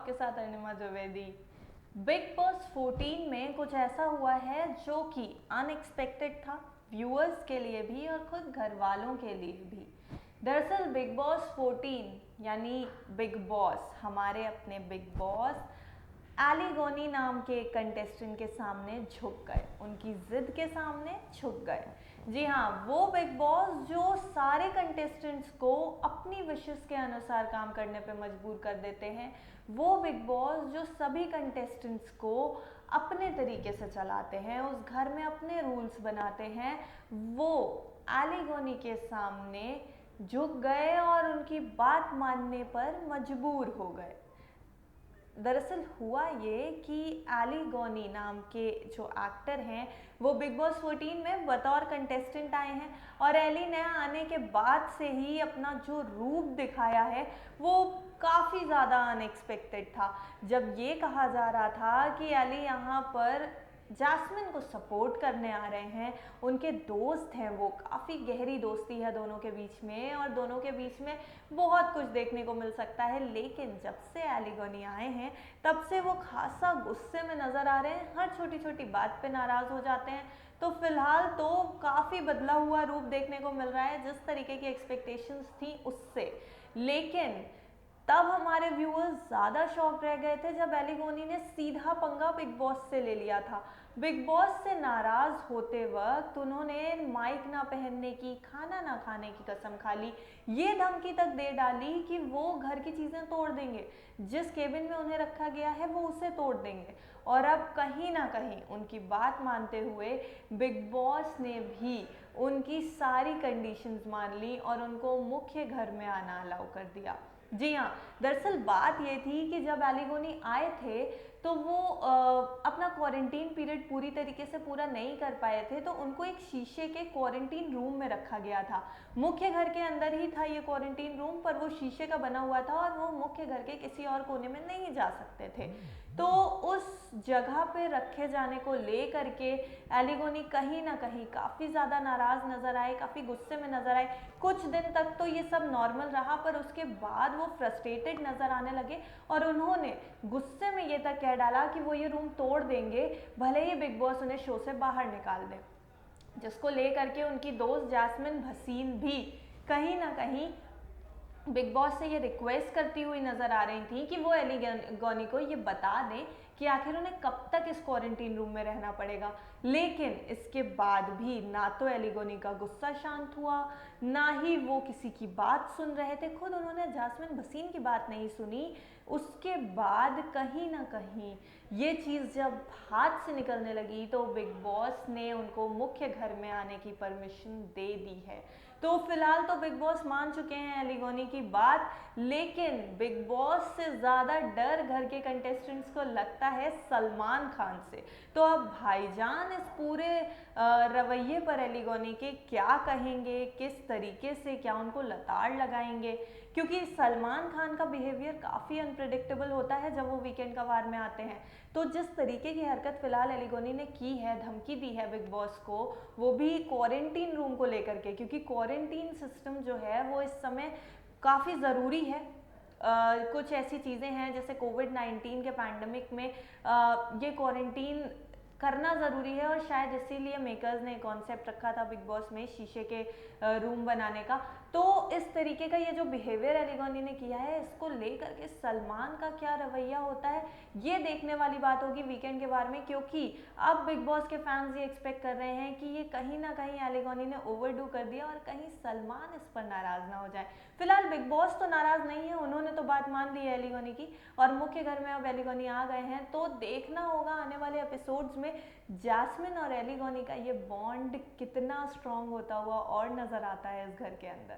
आपके साथ अनिमा Dwivedi. Big boss 14 में कुछ ऐसा हुआ है जो कि अनएक्सपेक्टेड था, व्यूअर्स के लिए भी और खुद घर वालों के लिए भी। दरअसल बिग बॉस 14 यानी बिग बॉस, हमारे अपने बिग बॉस एली गोनी नाम के एक कंटेस्टेंट के सामने झुक गए, उनकी जिद के सामने झुक गए। जी हाँ, वो बिग बॉस जो सारे कंटेस्टेंट्स को अपनी विशेस के अनुसार काम करने पे मजबूर कर देते हैं, वो बिग बॉस जो सभी कंटेस्टेंट्स को अपने तरीके से चलाते हैं, उस घर में अपने रूल्स बनाते हैं, वो एली गोनी के सामने झुक गए और उनकी बात मानने पर मजबूर हो गए। दरअसल हुआ ये कि एली गोनी नाम के जो एक्टर हैं वो बिग बॉस 14 में बतौर कंटेस्टेंट आए हैं और एली ने आने के बाद से ही अपना जो रूप दिखाया है वो काफ़ी ज़्यादा अनएक्सपेक्टेड था। जब ये कहा जा रहा था कि एली यहाँ पर जैस्मिन को सपोर्ट करने आ रहे हैं, उनके दोस्त हैं, वो काफ़ी गहरी दोस्ती है दोनों के बीच में और दोनों के बीच में बहुत कुछ देखने को मिल सकता है। लेकिन जब से एली गोनी आए हैं तब से वो खासा गुस्से में नज़र आ रहे हैं, हर छोटी छोटी बात पे नाराज़ हो जाते हैं। तो फिलहाल तो काफ़ी बदला हुआ रूप देखने को मिल रहा है जिस तरीके की एक्सपेक्टेशंस थी उससे। लेकिन तब हमारे व्यूअर्स ज़्यादा शॉक रह गए थे जब एली गोनी ने सीधा पंगा बिग बॉस से ले लिया था। बिग बॉस से नाराज़ होते वक्त उन्होंने माइक ना पहनने की, खाना ना खाने की कसम खा ली, ये धमकी तक दे डाली कि वो घर की चीज़ें तोड़ देंगे, जिस केबिन में उन्हें रखा गया है वो उसे तोड़ देंगे। और अब कहीं ना कहीं उनकी बात मानते हुए बिग बॉस ने भी उनकी सारी कंडीशंस मान ली और उनको मुख्य घर में आना अलाउ कर दिया। जी हाँ, दरअसल बात ये थी कि जब एली गोनी आए थे तो वो अपना क्वारंटीन पीरियड पूरी तरीके से पूरा नहीं कर पाए थे, तो उनको एक शीशे के क्वारंटीन रूम में रखा गया था। मुख्य घर के अंदर ही था ये क्वारंटीन रूम, पर वो शीशे का बना हुआ था और वो मुख्य घर के किसी और कोने में नहीं जा सकते थे। तो उस जगह पे रखे जाने को ले करके एली गोनी कहीं ना कहीं काफ़ी ज़्यादा नाराज़ नज़र आए, काफ़ी गुस्से में नज़र आए। कुछ दिन तक तो ये सब नॉर्मल रहा, पर उसके बाद वो फ्रस्ट्रेटेड नज़र आने लगे और उन्होंने गुस्से में ये तक कह डाला कि वो ये रूम तोड़ देंगे भले ही बिग बॉस उन्हें शो से बाहर निकाल दे। जिसको ले करके उनकी दोस्त जैस्मिन भसीन भी कहीं ना कहीं बिग बॉस से ये रिक्वेस्ट करती हुई नजर आ रही थी कि वो एली गोनी को ये बता दें कि आखिर उन्हें कब तक इस क्वारंटीन रूम में रहना पड़ेगा। लेकिन इसके बाद भी ना तो एली गोनी का गुस्सा शांत हुआ, ना ही वो किसी की बात सुन रहे थे। खुद उन्होंने जैस्मिन भसीन की बात नहीं सुनी। उसके बाद कहीं ना कहीं ये चीज़ जब हाथ से निकलने लगी तो बिग बॉस ने उनको मुख्य घर में आने की परमिशन दे दी है। तो फिलहाल तो बिग बॉस मान चुके हैं एली गोनी की बात, लेकिन बिग बॉस से ज़्यादा डर घर के कंटेस्टेंट्स को लगता है सलमान खान से। तो अब भाईजान इस पूरे रवैये पर एली गोनी के क्या कहेंगे, किस तरीके से, क्या उनको लताड़ लगाएंगे, क्योंकि सलमान खान का बिहेवियर काफ़ी अनप्रिडिक्टेबल होता है जब वो वीकेंड का वार में आते हैं। तो जिस तरीके की हरकत फिलहाल एली गोनी ने की है, धमकी दी है बिग बॉस को, वो भी क्वारंटीन रूम को लेकर के, क्योंकि क्वारंटीन सिस्टम जो है वो इस समय काफ़ी ज़रूरी है। कुछ ऐसी चीज़ें हैं जैसे कोविड-19 के पैंडमिक में ये क्वारंटीन करना ज़रूरी है और शायद इसीलिए मेकर्स ने कॉन्सेप्ट रखा था बिग बॉस में शीशे के रूम बनाने का। तो इस तरीके का ये जो बिहेवियर एली गोनी ने किया है, इसको लेकर के सलमान का क्या रवैया होता है, ये देखने वाली बात होगी वीकेंड के बारे में, क्योंकि अब बिग बॉस के फैंस ये एक्सपेक्ट कर रहे हैं कि ये कहीं ना कहीं एली गोनी ने ओवरडू कर दिया और कहीं सलमान इस पर नाराज़ ना हो जाए। फिलहाल बिग बॉस तो नाराज़ नहीं है, उन्होंने तो बात मान ली है एली गोनी की और मुख्य घर में अब एली गोनी आ गए हैं। तो देखना होगा आने वाले एपिसोड्स में जैस्मिन और एली गोनी का ये बॉन्ड कितना स्ट्रॉन्ग होता हुआ और नज़र आता है इस घर के अंदर।